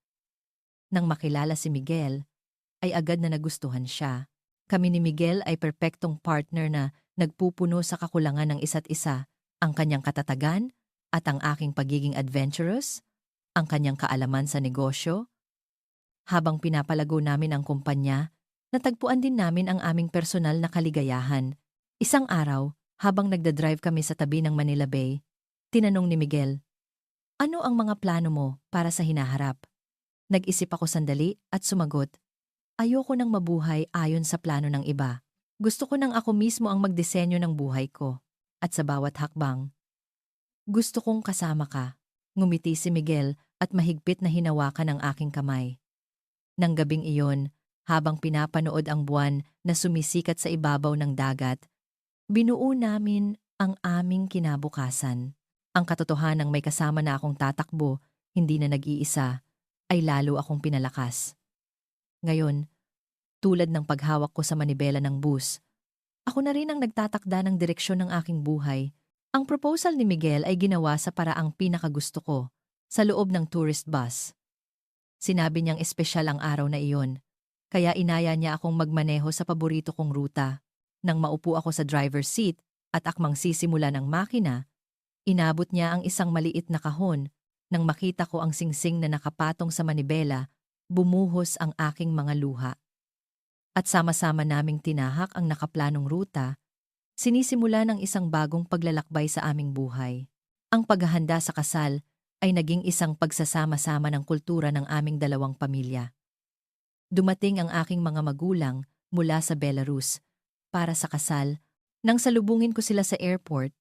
nang makilala si Miguel, ay agad na nagustuhan siya. Kami ni Miguel ay perpektong partner na nagpupuno sa kakulangan ng isa't isa, ang kanyang katatagan at ang aking pagiging adventurous, ang kanyang kaalaman sa negosyo. Habang pinapalago namin ang kumpanya, natagpuan din namin ang aming personal na kaligayahan. Isang araw, habang nagdadrive kami sa tabi ng Manila Bay, tinanong ni Miguel, ano ang mga plano mo para sa hinaharap? Nag-isip ako sandali at sumagot, ayoko nang mabuhay ayon sa plano ng iba. Gusto ko nang ako mismo ang magdisenyo ng buhay ko. At sa bawat hakbang, gusto kong kasama ka. Ngumiti si Miguel at mahigpit na hinawakan ang aking kamay. Nang gabing iyon, habang pinapanood ang buwan na sumisikat sa ibabaw ng dagat, binuo namin ang aming kinabukasan. Ang katotohanang may kasama na akong tatakbo, hindi na nag-iisa, ay lalo akong pinalakas. Ngayon, tulad ng paghawak ko sa manibela ng bus, ako na rin ang nagtatakda ng direksyon ng aking buhay. Ang proposal ni Miguel ay ginawa sa paraang pinakagusto ko, sa loob ng tourist bus. Sinabi niyang espesyal ang araw na iyon, kaya inaya niya akong magmaneho sa paborito kong ruta. Nang maupo ako sa driver's seat at akmang sisimula ng makina, inabot niya ang isang maliit na kahon. Nang makita ko ang singsing na nakapatong sa manibela, bumuhos ang aking mga luha. At sama-sama naming tinahak ang nakaplanong ruta, sinisimula ng isang bagong paglalakbay sa aming buhay. Ang paghahanda sa kasal ay naging isang pagsasama-sama ng kultura ng aming dalawang pamilya. Dumating ang aking mga magulang mula sa Belarus para sa kasal. Nang salubungin ko sila sa airport,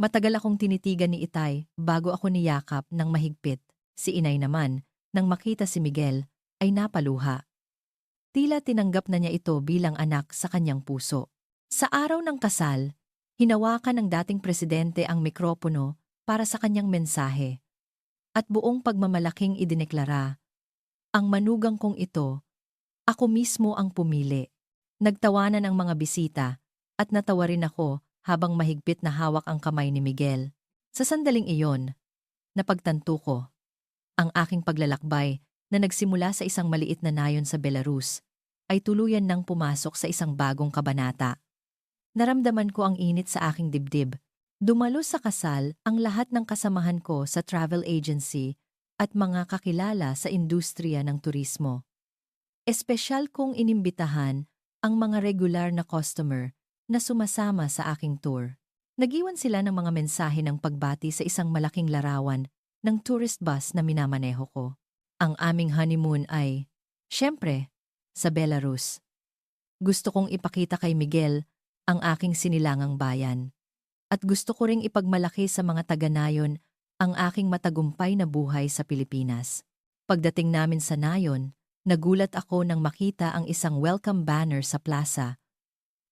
matagal akong tinitigan ni Itay bago ako niyakap ng mahigpit. Si Inay naman, nang makita si Miguel, ay napaluha. Tila tinanggap na niya ito bilang anak sa kanyang puso. Sa araw ng kasal, hinawakan ng dating presidente ang mikropono para sa kanyang mensahe. At buong pagmamalaking idineklara, ang manugang kong ito, ako mismo ang pumili. Nagtawanan ang mga bisita at natawa rin ako habang mahigpit na hawak ang kamay ni Miguel. Sa sandaling iyon, napagtanto ko ang aking paglalakbay na nagsimula sa isang maliit na nayon sa Belarus ay tuluyan nang pumasok sa isang bagong kabanata. Naramdaman ko ang init sa aking dibdib. Dumalo sa kasal ang lahat ng kasamahan ko sa travel agency at mga kakilala sa industriya ng turismo. Espesyal kong inimbitahan ang mga regular na customer na sumasama sa aking tour. Nag-iwan sila ng mga mensahe ng pagbati sa isang malaking larawan ng tourist bus na minamaneho ko. Ang aming honeymoon ay, syempre, sa Belarus. Gusto kong ipakita kay Miguel ang aking sinilangang bayan. At gusto ko ring ipagmalaki sa mga taga-nayon ang aking matagumpay na buhay sa Pilipinas. Pagdating namin sa nayon, nagulat ako nang makita ang isang welcome banner sa plaza.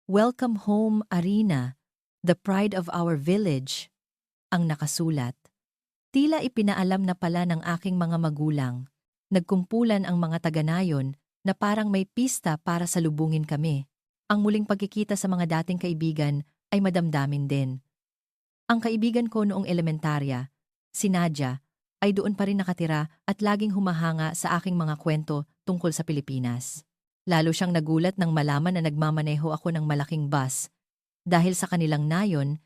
Welcome home, Arena, the pride of our village, ang nakasulat. Tila ipinaalam na pala ng aking mga magulang. Nagkumpulan ang mga taga-nayon na parang may pista para salubungin kami. Ang muling pagkikita sa mga dating kaibigan ay madamdamin din. Ang kaibigan ko noong elementarya, si Nadia, ay doon pa rin nakatira at laging humahanga sa aking mga kwento tungkol sa Pilipinas. Lalo siyang nagulat nang malaman na nagmamaneho ako ng malaking bus. Dahil sa kanilang nayon,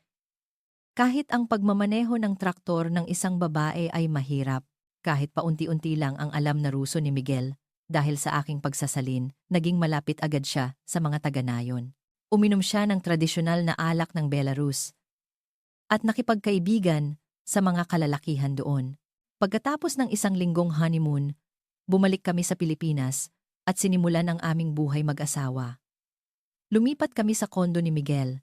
kahit ang pagmamaneho ng traktor ng isang babae ay mahirap. Kahit paunti-unti lang ang alam na Ruso ni Miguel, dahil sa aking pagsasalin, naging malapit agad siya sa mga taga-nayon. Uminom siya ng tradisyonal na alak ng Belarus at nakipagkaibigan sa mga kalalakihan doon. Pagkatapos ng isang linggong honeymoon, bumalik kami sa Pilipinas at sinimulan ang aming buhay mag-asawa. Lumipat kami sa kondo ni Miguel,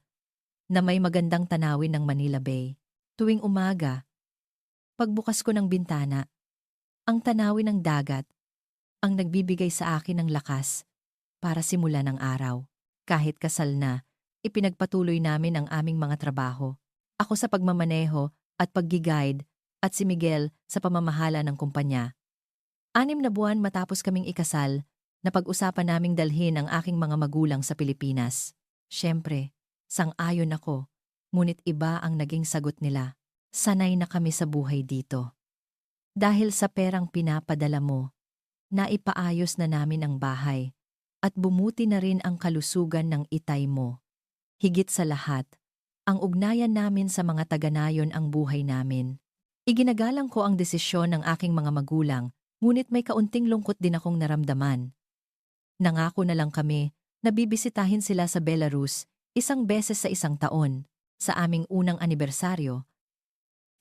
na may magandang tanawin ng Manila Bay. Tuwing umaga, pagbukas ko ng bintana, ang tanawin ng dagat ang nagbibigay sa akin ng lakas para simulan ang araw. Kahit kasal na, ipinagpatuloy namin ang aming mga trabaho. Ako sa pagmamaneho at pag-guide at si Miguel sa pamamahala ng kumpanya. 6 na buwan matapos kaming ikasal, napag-usapan naming dalhin ang aking mga magulang sa Pilipinas. Siyempre, sang-ayon ako, ngunit iba ang naging sagot nila. Sanay na kami sa buhay dito. Dahil sa perang pinapadala mo, naipaayos na namin ang bahay at bumuti na rin ang kalusugan ng itay mo. Higit sa lahat, ang ugnayan namin sa mga taga-nayon ang buhay namin. Iginagalang ko ang desisyon ng aking mga magulang, ngunit may kaunting lungkot din akong naramdaman. Nangako na lang kami na bibisitahin sila sa Belarus 1 beses sa 1 taon. Sa aming unang anibersaryo,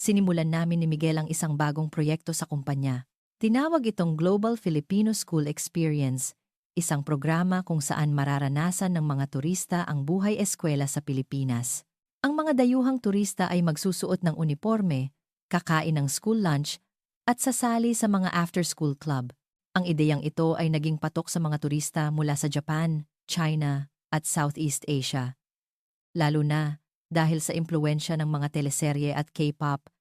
sinimulan namin ni Miguel ang isang bagong proyekto sa kumpanya. Tinawag itong Global Filipino School Experience, isang programa kung saan mararanasan ng mga turista ang buhay eskwela sa Pilipinas. Ang mga dayuhang turista ay magsusuot ng uniforme, kakain ng school lunch, at sasali sa mga after-school club. Ang ideyang ito ay naging patok sa mga turista mula sa Japan, China, at Southeast Asia. Lalo na dahil sa impluwensya ng mga teleserye at K-pop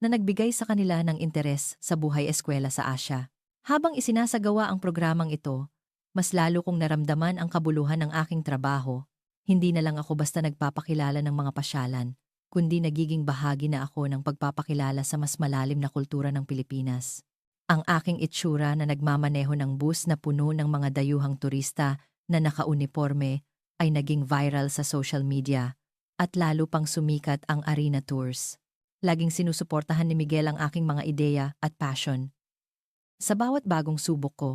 na nagbigay sa kanila ng interes sa buhay eskwela sa Asya. Habang isinasagawa ang programang ito, mas lalo kong naramdaman ang kabuluhan ng aking trabaho. Hindi na lang ako basta nagpapakilala ng mga pasyalan, kundi nagiging bahagi na ako ng pagpapakilala sa mas malalim na kultura ng Pilipinas. Ang aking itsura na nagmamaneho ng bus na puno ng mga dayuhang turista na nakauniforme ay naging viral sa social media at lalo pang sumikat ang arena tours. Laging sinusuportahan ni Miguel ang aking mga ideya at passion. Sa bawat bagong subok ko,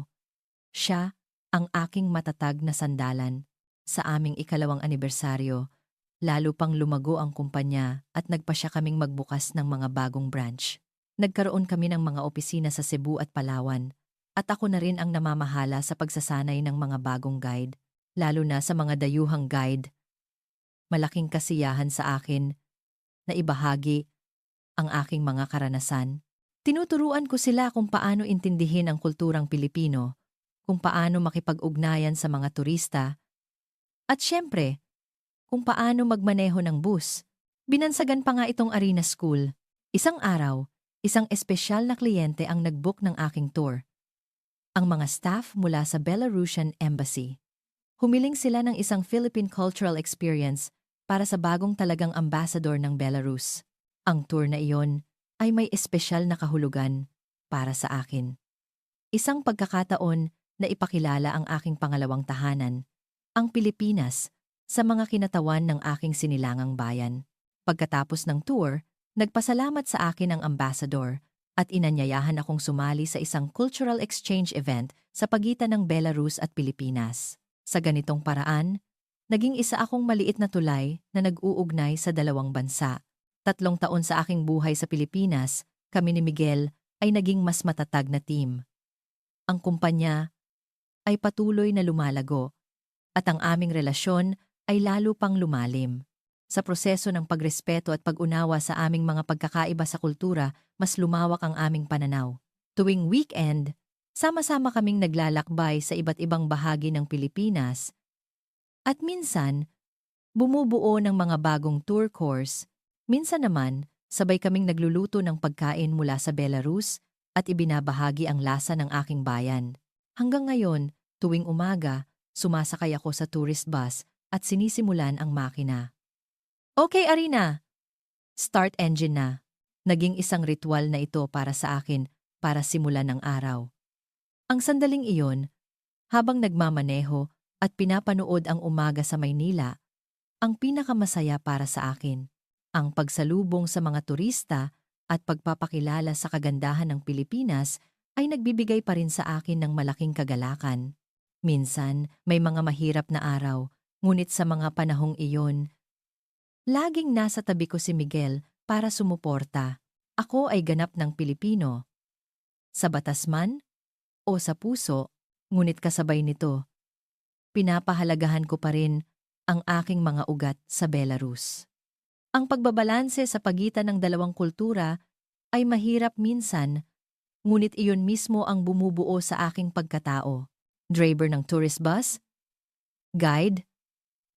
siya ang aking matatag na sandalan. Sa aming ikalawang anibersaryo, lalo pang lumago ang kumpanya at nagpasya kaming magbukas ng mga bagong branch. Nagkaroon kami ng mga opisina sa Cebu at Palawan, at ako na rin ang namamahala sa pagsasanay ng mga bagong guide, lalo na sa mga dayuhang guide. Malaking kasiyahan sa akin na ibahagi ang aking mga karanasan. Tinuturuan ko sila kung paano intindihin ang kulturang Pilipino, kung paano makipag-ugnayan sa mga turista, at syempre, kung paano magmaneho ng bus. Binansagan pa nga itong Arena School. Isang araw, isang espesyal na kliyente ang nag-book ng aking tour. Ang mga staff mula sa Belarusian Embassy. Humiling sila ng isang Philippine Cultural Experience para sa bagong talagang ambassador ng Belarus. Ang tour na iyon ay may espesyal na kahulugan para sa akin. Isang pagkakataon na ipakilala ang aking pangalawang tahanan, ang Pilipinas, sa mga kinatawan ng aking sinilangang bayan. Pagkatapos ng tour, nagpasalamat sa akin ang ambassador at inanyayahan akong sumali sa isang cultural exchange event sa pagitan ng Belarus at Pilipinas. Sa ganitong paraan, naging isa akong maliit na tulay na nag-uugnay sa dalawang bansa. 3 taon sa aking buhay sa Pilipinas, kami ni Miguel ay naging mas matatag na team. Ang kumpanya ay patuloy na lumalago at ang aming relasyon ay lalo pang lumalim. Sa proseso ng pagrespeto at pag-unawa sa aming mga pagkakaiba sa kultura, mas lumawak ang aming pananaw. Tuwing weekend, sama-sama kaming naglalakbay sa iba't ibang bahagi ng Pilipinas at minsan, bumubuo ng mga bagong tour course. Minsan naman, sabay kaming nagluluto ng pagkain mula sa Belarus at ibinabahagi ang lasa ng aking bayan. Hanggang ngayon, tuwing umaga, sumasakay ako sa tourist bus at sinisimulan ang makina. Okay, Arina! Start engine na. Naging isang ritual na ito para sa akin para simulan ang araw. Ang sandaling iyon, habang nagmamaneho at pinapanood ang umaga sa Maynila, ang pinakamasaya para sa akin. Ang pagsalubong sa mga turista at pagpapakilala sa kagandahan ng Pilipinas ay nagbibigay pa rin sa akin ng malaking kagalakan. Minsan, may mga mahirap na araw, ngunit sa mga panahong iyon, laging nasa tabi ko si Miguel para sumuporta. Ako ay ganap ng Pilipino. Sa batas man o sa puso, ngunit kasabay nito, pinapahalagahan ko pa rin ang aking mga ugat sa Belarus. Ang pagbabalanse sa pagitan ng dalawang kultura ay mahirap minsan, ngunit iyon mismo ang bumubuo sa aking pagkatao. Driver ng tourist bus, guide,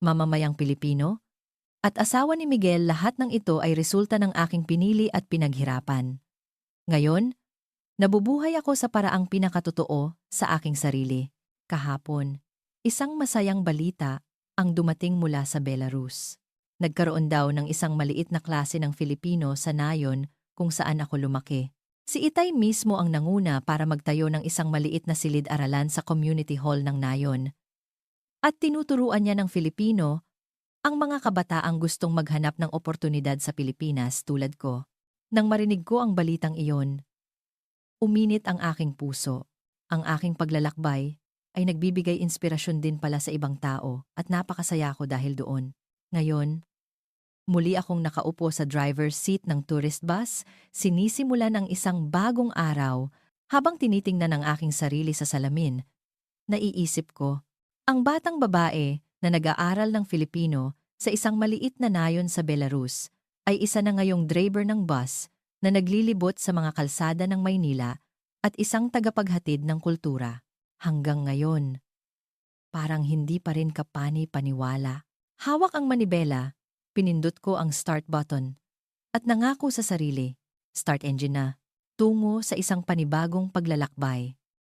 mamamayang Pilipino, at asawa ni Miguel, lahat ng ito ay resulta ng aking pinili at pinaghirapan. Ngayon, nabubuhay ako sa paraang pinakatotoo sa aking sarili. Kahapon, isang masayang balita ang dumating mula sa Belarus. Nagkaroon daw ng isang maliit na klase ng Filipino sa Nayon kung saan ako lumaki. Si Itay mismo ang nanguna para magtayo ng isang maliit na silid-aralan sa community hall ng Nayon. At tinuturuan niya ng Filipino ang mga kabataang gustong maghanap ng oportunidad sa Pilipinas tulad ko. Nang marinig ko ang balitang iyon, uminit ang aking puso. Ang aking paglalakbay ay nagbibigay inspirasyon din pala sa ibang tao at napakasaya ko dahil doon. Ngayon, muli akong nakaupo sa driver's seat ng tourist bus, sinisimulan ang isang bagong araw Habang tinitingnan ang aking sarili sa salamin, naiisip ko, ang batang babae na nag-aaral ng Filipino sa isang maliit na nayon sa Belarus ay isa na ngayong driver ng bus na naglilibot sa mga kalsada ng Maynila at isang tagapaghatid ng kultura. Hanggang ngayon, parang hindi pa rin kapani-paniwala. Hawak ang manibela, pinindot ko ang start button at nangako sa sarili, start engine na, tungo sa isang panibagong paglalakbay.